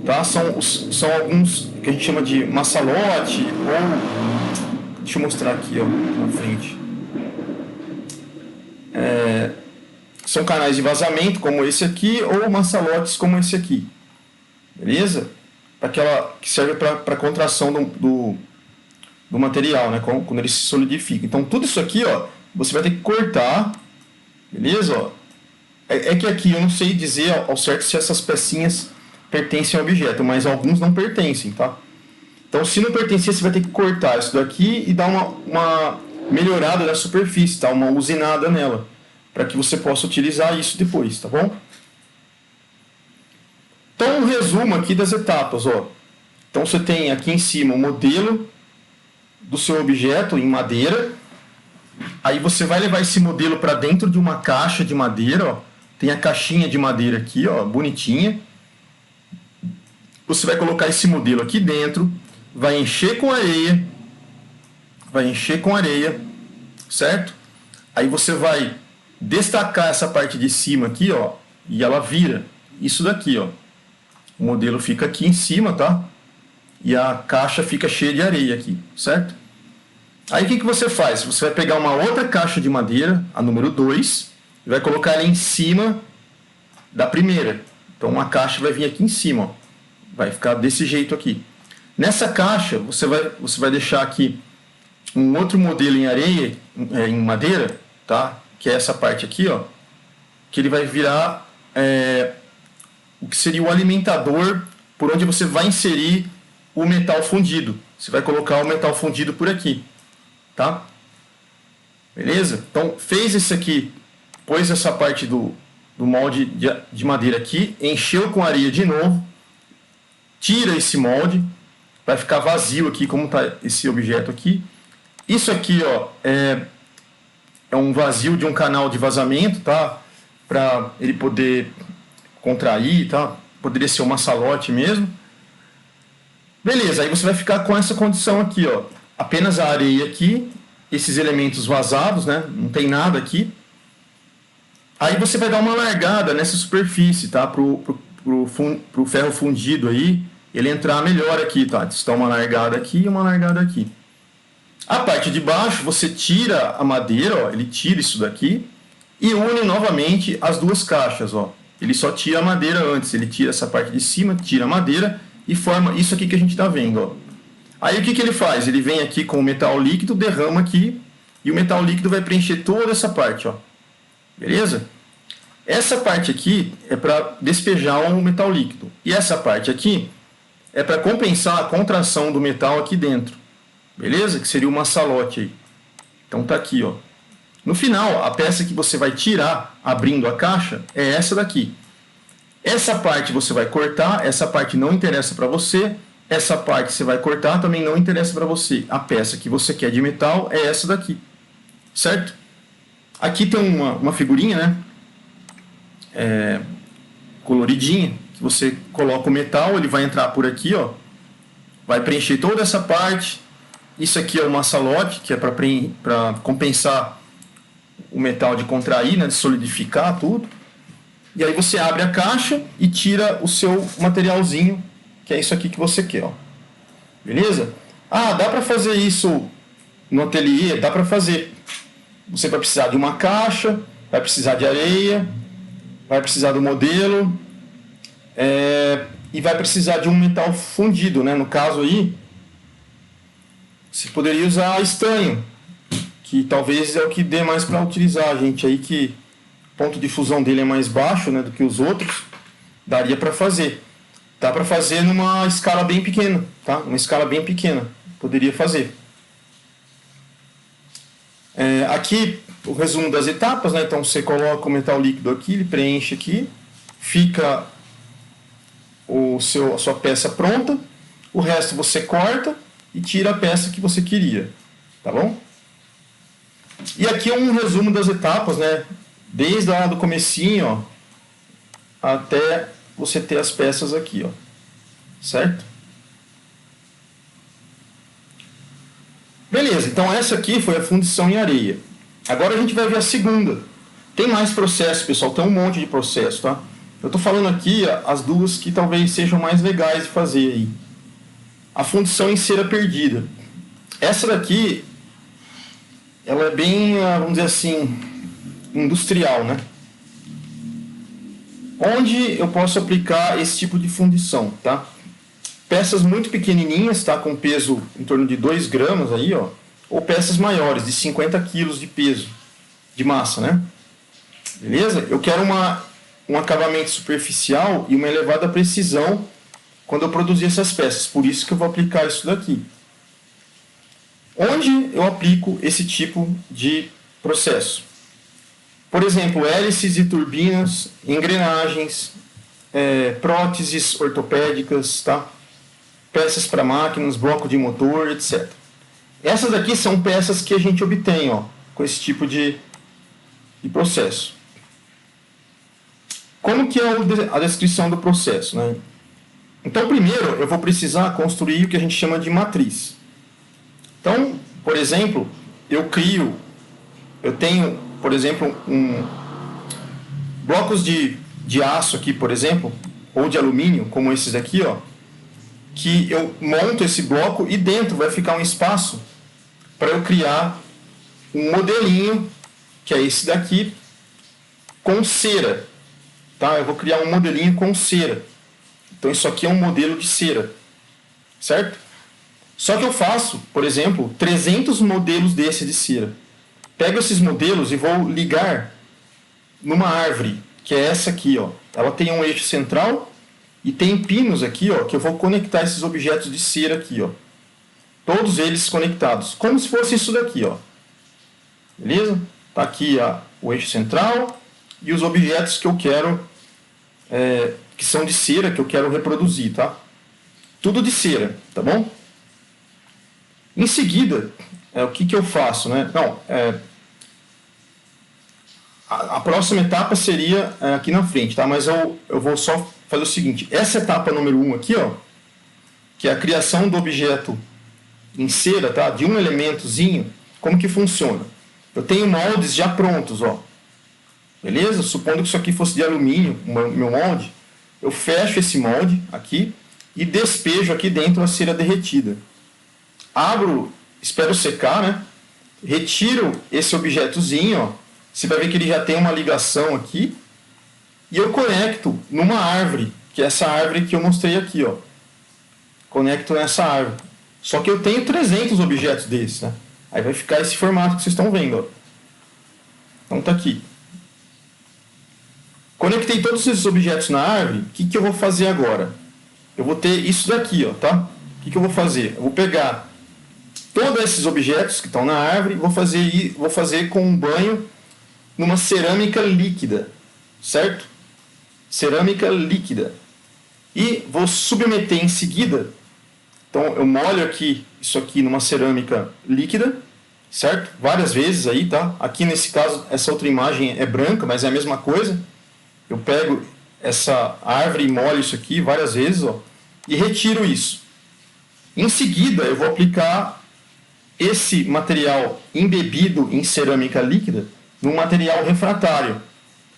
tá, são alguns que a gente chama de maçalote ou... Deixa eu mostrar aqui ó, na frente. São canais de vazamento como esse aqui ou maçalotes como esse aqui. Beleza? Aquela que serve para a contração do material, né? Quando ele se solidifica. Então tudo isso aqui ó, você vai ter que cortar. Beleza? Ó. É que aqui eu não sei dizer ao certo se essas pecinhas pertencem ao objeto, mas alguns não pertencem, tá? Então se não pertencer, você vai ter que cortar isso daqui e dar uma melhorada na superfície, tá? Uma usinada nela, para que você possa utilizar isso depois, tá bom? Então, um resumo aqui das etapas, ó. Então, você tem aqui em cima o modelo do seu objeto em madeira. Aí você vai levar esse modelo para dentro de uma caixa de madeira, ó. Tem a caixinha de madeira aqui, ó, bonitinha. Você vai colocar esse modelo aqui dentro, vai encher com areia, certo? Aí você vai destacar essa parte de cima aqui, ó, e ela vira isso daqui, ó. O modelo fica aqui em cima, tá? E a caixa fica cheia de areia aqui, certo? Aí o que você faz? Você vai pegar uma outra caixa de madeira, a número 2, e vai colocar ela em cima da primeira. Então uma caixa vai vir aqui em cima, ó. Vai ficar desse jeito aqui. Nessa caixa, você vai deixar aqui um outro modelo em areia, em madeira, tá? Que é essa parte aqui, ó, que ele vai virar o que seria o alimentador por onde você vai inserir o metal fundido. Você vai colocar o metal fundido por aqui, tá? Beleza? Então, fez isso aqui, pôs essa parte do molde de madeira aqui, encheu com areia de novo, tira esse molde, vai ficar vazio aqui, como está esse objeto aqui. Isso aqui, ó, é um vazio de um canal de vazamento, tá? Para ele poder contrair, tá? Poderia ser um maçalote mesmo. Beleza, aí você vai ficar com essa condição aqui, ó. Apenas a areia aqui, esses elementos vazados, né? Não tem nada aqui. Aí você vai dar uma largada nessa superfície, tá? Pro ferro fundido aí, ele entrar melhor aqui, tá? Então uma largada aqui e uma largada aqui. A parte de baixo, você tira a madeira, ó, ele tira isso daqui e une novamente as duas caixas, ó. Ele só tira a madeira antes, ele tira essa parte de cima, tira a madeira e forma isso aqui que a gente está vendo, ó. Aí o que ele faz? Ele vem aqui com o metal líquido, derrama aqui e o metal líquido vai preencher toda essa parte, ó. Beleza? Essa parte aqui é para despejar o metal líquido e essa parte aqui é para compensar a contração do metal aqui dentro. Beleza? Que seria o maçalote aí. Então tá aqui, ó. No final, a peça que você vai tirar abrindo a caixa é essa daqui. Essa parte você vai cortar, essa parte não interessa para você, essa parte você vai cortar também não interessa para você. A peça que você quer de metal é essa daqui. Certo? Aqui tem uma figurinha, né? Coloridinha, que você coloca o metal, ele vai entrar por aqui, ó. Vai preencher toda essa parte. Isso aqui é o maçalote, que é para compensar o metal de contrair, né, de solidificar tudo. E aí você abre a caixa e tira o seu materialzinho, que é isso aqui que você quer, ó. Beleza? Ah, dá para fazer isso no ateliê? Dá para fazer. Você vai precisar de uma caixa, vai precisar de areia, vai precisar do modelo, e vai precisar de um metal fundido, né? No caso aí, você poderia usar estanho, que talvez é o que dê mais para utilizar. A gente aí que o ponto de fusão dele é mais baixo, né, do que os outros, daria para fazer. Dá para fazer numa escala bem pequena, tá? Uma escala bem pequena, poderia fazer. Aqui o resumo das etapas, né? Então você coloca o metal líquido aqui, ele preenche aqui, fica a sua peça pronta, o resto você corta e tira a peça que você queria, tá bom? E aqui é um resumo das etapas, né? Desde lá do comecinho, ó, até você ter as peças aqui, ó. Certo? Beleza, então essa aqui foi a fundição em areia. Agora a gente vai ver a segunda. Tem mais processo, pessoal, tem um monte de processo, tá? Eu estou falando aqui as duas que talvez sejam mais legais de fazer aí. A fundição em cera perdida. Essa daqui, ela é bem, vamos dizer assim, industrial, né? Onde eu posso aplicar esse tipo de fundição, tá? Peças muito pequenininhas, tá? Com peso em torno de 2 gramas aí, ó. Ou peças maiores, de 50 quilos de peso, de massa, né? Beleza? Eu quero um acabamento superficial e uma elevada precisão quando eu produzir essas peças. Por isso que eu vou aplicar isso daqui. Onde eu aplico esse tipo de processo? Por exemplo, hélices e turbinas, engrenagens, próteses ortopédicas, tá? Peças para máquinas, bloco de motor, etc. Essas aqui são peças que a gente obtém, ó, com esse tipo de processo. Como que é a descrição do processo, né? Então, primeiro, eu vou precisar construir o que a gente chama de matriz. Então, por exemplo, eu tenho, por exemplo, blocos de aço aqui, por exemplo, ou de alumínio, como esses aqui, ó, que eu monto esse bloco e dentro vai ficar um espaço para eu criar um modelinho, que é esse daqui, com cera. Tá? Eu vou criar um modelinho com cera. Então isso aqui é um modelo de cera. Certo? Só que eu faço, por exemplo, 300 modelos desse de cera. Pego esses modelos e vou ligar numa árvore, que é essa aqui, ó. Ela tem um eixo central e tem pinos aqui, ó, que eu vou conectar esses objetos de cera aqui, ó. Todos eles conectados, como se fosse isso daqui, ó. Beleza? Tá aqui o eixo central e os objetos que eu quero, que são de cera, que eu quero reproduzir, tá? Tudo de cera, tá bom? Em seguida, o que eu faço, né? Não, a próxima etapa seria aqui na frente, tá? Mas eu vou só fazer o seguinte. Essa etapa número 1 aqui, ó, que é a criação do objeto em cera, tá? De um elementozinho, como que funciona? Eu tenho moldes já prontos, ó. Beleza? Supondo que isso aqui fosse de alumínio, meu molde, eu fecho esse molde aqui e despejo aqui dentro a cera derretida. Abro, espero secar, né? Retiro esse objetozinho, ó. Você vai ver que ele já tem uma ligação aqui. E eu conecto numa árvore, que é essa árvore que eu mostrei aqui, ó. Conecto nessa árvore. Só que eu tenho 300 objetos desses, né? Aí vai ficar esse formato que vocês estão vendo, ó. Então tá aqui. Conectei todos esses objetos na árvore. O que eu vou fazer agora? Eu vou ter isso daqui, ó, tá? O que eu vou fazer? Eu vou pegar todos esses objetos que estão na árvore e vou fazer com um banho numa cerâmica líquida, certo? Cerâmica líquida. E vou submeter em seguida. Então eu molho aqui isso aqui numa cerâmica líquida, certo? Várias vezes aí, tá? Aqui nesse caso essa outra imagem é branca, mas é a mesma coisa. Eu pego essa árvore e molho isso aqui várias vezes, ó, e retiro isso. Em seguida eu vou aplicar esse material embebido em cerâmica líquida num material refratário.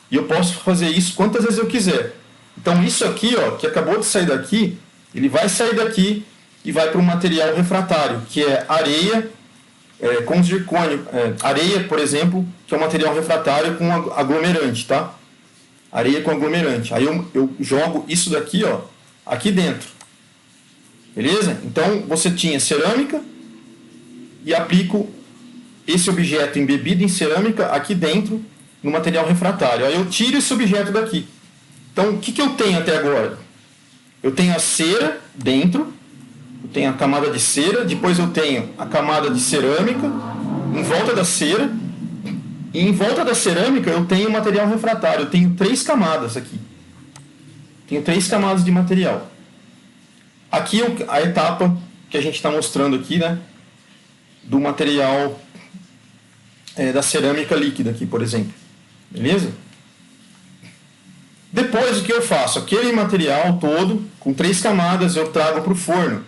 E eu posso fazer isso quantas vezes eu quiser. Então isso aqui, ó, que acabou de sair daqui, ele vai sair daqui e vai para um material refratário, que é areia com zircônio. Areia, por exemplo, que é um material refratário com aglomerante, tá? Areia com aglomerante. Aí eu jogo isso daqui, ó, aqui dentro. Beleza? Então você tinha cerâmica e aplico esse objeto embebido em cerâmica aqui dentro no material refratário. Aí eu tiro esse objeto daqui. Então o que eu tenho até agora? Eu tenho a cera dentro, eu tenho a camada de cera, depois eu tenho a camada de cerâmica em volta da cera, e em volta da cerâmica eu tenho material refratário. Eu tenho 3 camadas aqui. Tenho 3 camadas de material. Aqui a etapa que a gente está mostrando aqui, né, do material da cerâmica líquida aqui, por exemplo. Beleza? Depois, o que eu faço? Aquele material todo, com 3 camadas, eu trago para o forno.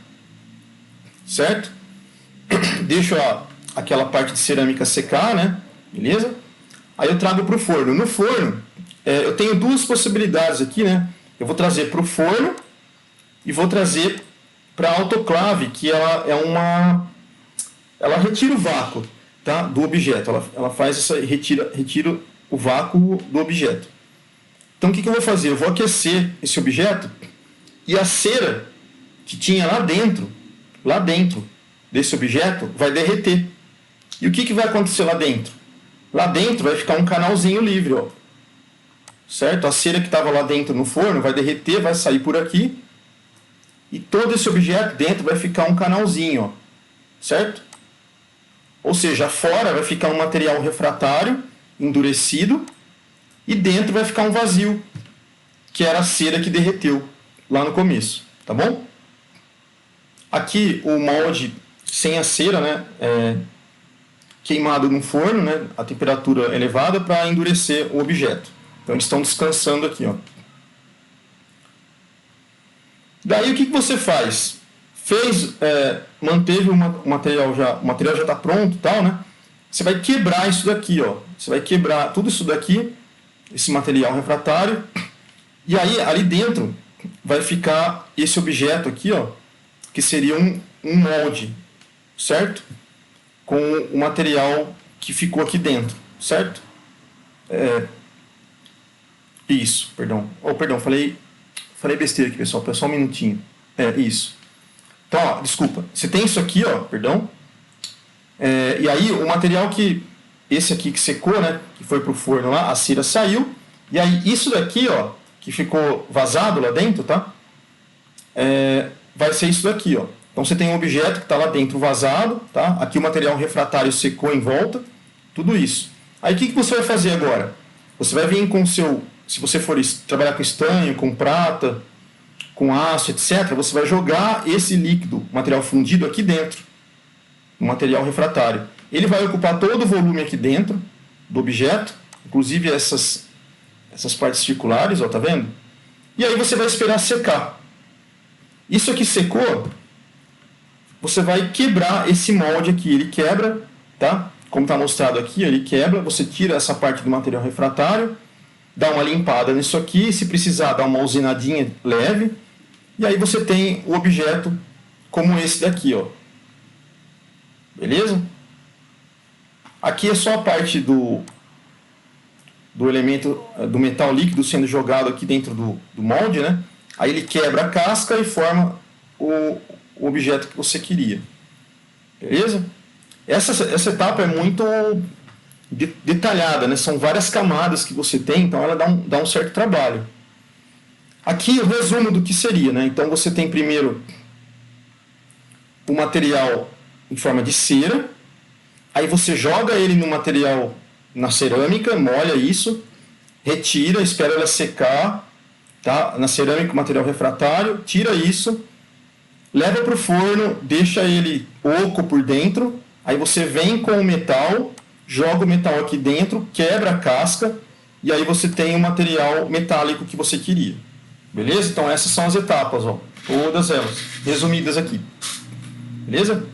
Certo? Deixo aquela parte de cerâmica secar, né? Beleza? Aí eu trago para o forno. No forno, eu tenho 2 possibilidades aqui, né? Eu vou trazer para o forno e vou trazer para a autoclave, que ela retira o vácuo, tá, do objeto. Ela faz retira o vácuo do objeto. Então o que eu vou fazer? Eu vou aquecer esse objeto e a cera que tinha lá dentro desse objeto vai derreter. E o que vai acontecer lá dentro? Lá dentro vai ficar um canalzinho livre, ó. Certo? A cera que estava lá dentro no forno vai derreter, vai sair por aqui. E todo esse objeto dentro vai ficar um canalzinho, ó. Certo? Ou seja, fora vai ficar um material refratário, endurecido, e dentro vai ficar um vazio, que era a cera que derreteu lá no começo. Tá bom? Aqui o molde sem a cera, né, queimado no forno, né, a temperatura elevada para endurecer o objeto. Então eles estão descansando aqui, ó. Daí o que você faz? Manteve o material já está pronto, tal, né? Você vai quebrar isso daqui, ó. Você vai quebrar tudo isso daqui, esse material refratário, e aí ali dentro vai ficar esse objeto aqui, ó, que seria um molde, certo? Com o material que ficou aqui dentro, certo? Isso, perdão. Perdão, falei besteira aqui, pessoal. Só um minutinho. Isso. Então, ó, desculpa. Você tem isso aqui, ó, perdão. E aí o material esse aqui que secou, né, que foi pro forno lá, a cera saiu. E aí isso daqui, ó, que ficou vazado lá dentro, tá? Vai ser isso daqui, ó. Então você tem um objeto que está lá dentro vazado, tá? Aqui o material refratário secou em volta, tudo isso. Aí o que você vai fazer agora? Você vai vir com o seu, se você for trabalhar com estanho, com prata, com aço, etc., você vai jogar esse líquido, material fundido, aqui dentro, no material refratário. Ele vai ocupar todo o volume aqui dentro do objeto, inclusive essas partes circulares, ó, tá vendo? E aí você vai esperar secar. Isso aqui secou, você vai quebrar esse molde aqui, ele quebra, tá? Como está mostrado aqui, ele quebra, você tira essa parte do material refratário, dá uma limpada nisso aqui, se precisar dá uma usinadinha leve, e aí você tem o objeto como esse daqui, ó. Beleza? Aqui é só a parte do elemento, do metal líquido sendo jogado aqui dentro do molde, né? Aí ele quebra a casca e forma o objeto que você queria. Beleza? Essa etapa é muito detalhada, né? São várias camadas que você tem, então ela dá um certo trabalho. Aqui o resumo do que seria, né? Então você tem primeiro o material em forma de cera, aí você joga ele no material, na cerâmica, molha isso, retira, espera ela secar, tá? Na cerâmica, o material refratário, tira isso, leva para o forno, deixa ele oco por dentro, aí você vem com o metal, joga o metal aqui dentro, quebra a casca, e aí você tem o material metálico que você queria. Beleza? Então essas são as etapas, ó, todas elas, resumidas aqui. Beleza?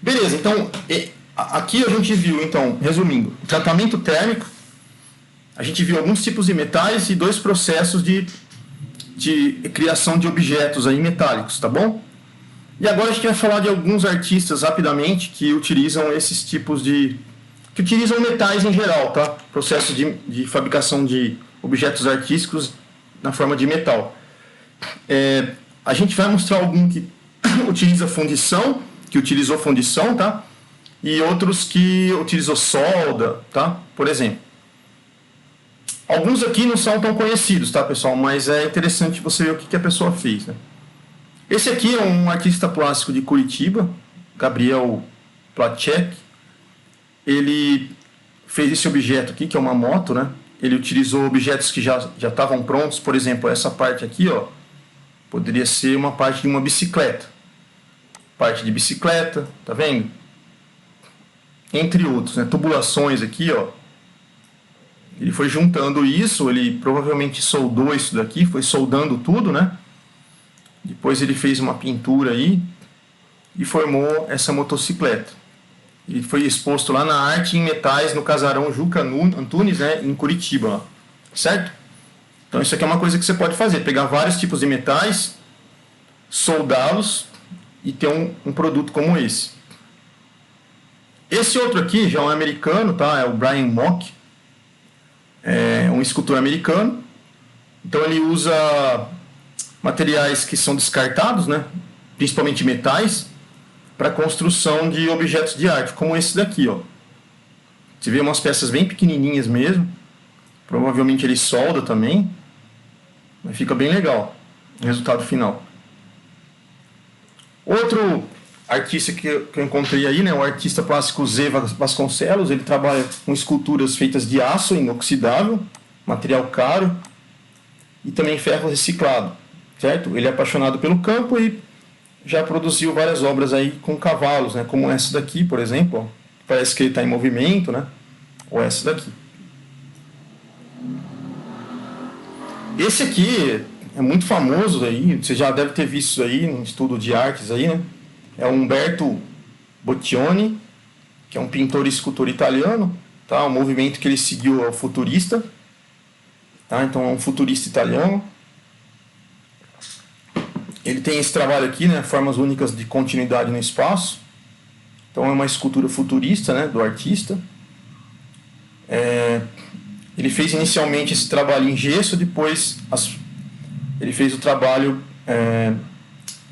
Beleza, então aqui a gente viu, então, resumindo, tratamento térmico, a gente viu alguns tipos de metais e 2 processos de criação de objetos aí metálicos, tá bom? E agora a gente vai falar de alguns artistas rapidamente que utilizam esses tipos que utilizam metais em geral, tá? Processo de fabricação de objetos artísticos na forma de metal. A gente vai mostrar algum que utiliza fundição, que utilizou fundição, tá? E outros que utilizou solda, tá? Por exemplo. Alguns aqui não são tão conhecidos, tá, pessoal? Mas é interessante você ver o que a pessoa fez, né? Esse aqui é um artista plástico de Curitiba, Gabriel Placek. Ele fez esse objeto aqui, que é uma moto, né? Ele utilizou objetos que já estavam prontos. Por exemplo, essa parte aqui, ó, poderia ser uma parte de uma bicicleta. Parte de bicicleta, tá vendo? entre outros, né? Tubulações aqui, ó. Ele foi juntando isso, ele provavelmente soldou isso daqui, foi soldando tudo, né? Depois ele fez uma pintura aí e formou essa motocicleta. Ele foi exposto lá na Arte em Metais, no Casarão Juca Antunes, né, em Curitiba, ó. Certo? Então isso aqui é uma coisa que você pode fazer, pegar vários tipos de metais, soldá-los e ter um produto como esse. Esse outro aqui já é um americano, tá? É o Brian Mock, é um escultor americano. Então ele usa materiais que são descartados, né? Principalmente metais, para construção de objetos de arte, como esse daqui, ó. Você vê umas peças bem pequenininhas mesmo. Provavelmente ele solda também, mas fica bem legal o resultado final. Outro artista que eu encontrei aí, né, o artista plástico Zé Vasconcelos, ele trabalha com esculturas feitas de aço inoxidável, material caro, e também ferro reciclado, certo? Ele é apaixonado pelo campo e já produziu várias obras aí com cavalos, né, como essa daqui, por exemplo, ó, parece que ele está em movimento, né, ou essa daqui. Esse aqui é muito famoso aí, você já deve ter visto isso aí no estudo de artes aí, né? É o Umberto Bottioni, que é um pintor e escultor italiano, tá? O movimento que ele seguiu é o futurista, tá? Então é um futurista italiano. Ele tem esse trabalho aqui, né? Formas únicas de continuidade no espaço. Então é uma escultura futurista, né? Do artista. Ele fez inicialmente esse trabalho em gesso, depois ele fez o trabalho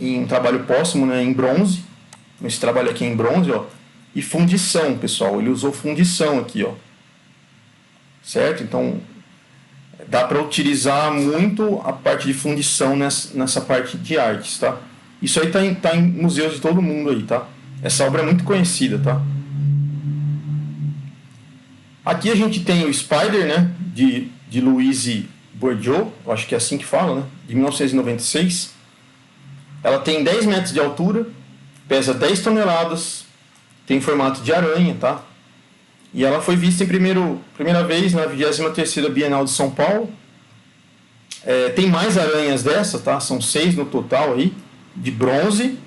em um trabalho póstumo, né, em bronze. Esse trabalho aqui é em bronze, ó. E fundição, pessoal. Ele usou fundição aqui, ó. Certo? Então dá para utilizar muito a parte de fundição nessa parte de artes, tá? Isso aí tá em museus de todo mundo aí, tá? Essa obra é muito conhecida, tá? Aqui a gente tem o Spider, né, de Louise Bourgeois, eu acho que é assim que fala, né, de 1996. Ela tem 10 metros de altura, pesa 10 toneladas, tem formato de aranha, tá? E ela foi vista em primeira vez na 23ª Bienal de São Paulo. Tem mais aranhas dessa, tá? São 6 no total aí, de bronze.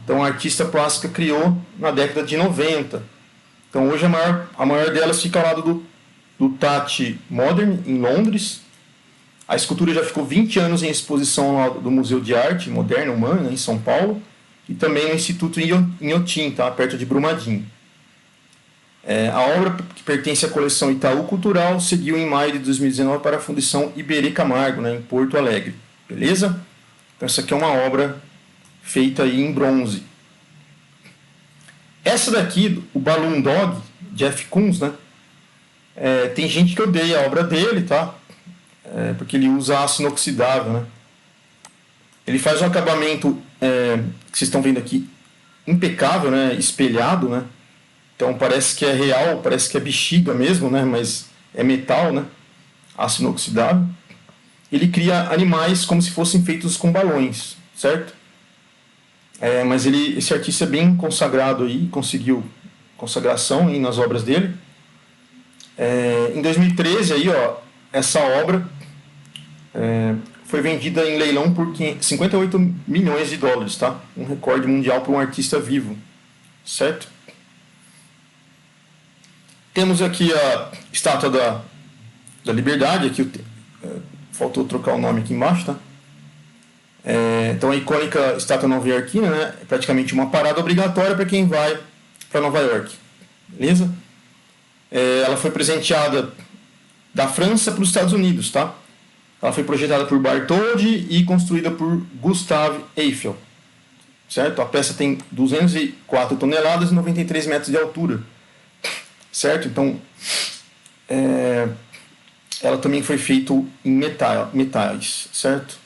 Então a artista plástica criou na década de 90. Então hoje a maior delas fica ao lado do Tate Modern, em Londres. A escultura já ficou 20 anos em exposição lá do Museu de Arte Moderna Humana, em São Paulo, e também no Instituto Inhotim, tá? Perto de Brumadinho. A obra, que pertence à coleção Itaú Cultural, seguiu em maio de 2019 para a Fundição Iberê Camargo, né, em Porto Alegre. Beleza? Então essa aqui é uma obra feita aí em bronze. Essa daqui, o Balloon Dog, Jeff Koons, né? Tem gente que odeia a obra dele, tá? Porque ele usa aço inoxidável, né? Ele faz um acabamento, que vocês estão vendo aqui, impecável, né? Espelhado, né? Então parece que é real, parece que é bexiga mesmo, né? Mas é metal, né? Aço inoxidável. Ele cria animais como se fossem feitos com balões, certo? Mas esse artista é bem consagrado aí, conseguiu consagração aí nas obras dele. Em 2013 aí, ó, essa obra foi vendida em leilão por 58 milhões de dólares, tá? Um recorde mundial para um artista vivo, certo? Temos aqui a estátua da Liberdade, aqui faltou trocar o nome aqui embaixo, tá? Então a icônica estátua nova-iorquina, né, é praticamente uma parada obrigatória para quem vai para Nova York, beleza? Ela foi presenteada da França para os Estados Unidos, tá? Ela foi projetada por Bartholdi e construída por Gustave Eiffel, certo? A peça tem 204 toneladas e 93 metros de altura, certo? Então ela também foi feita em metais, certo?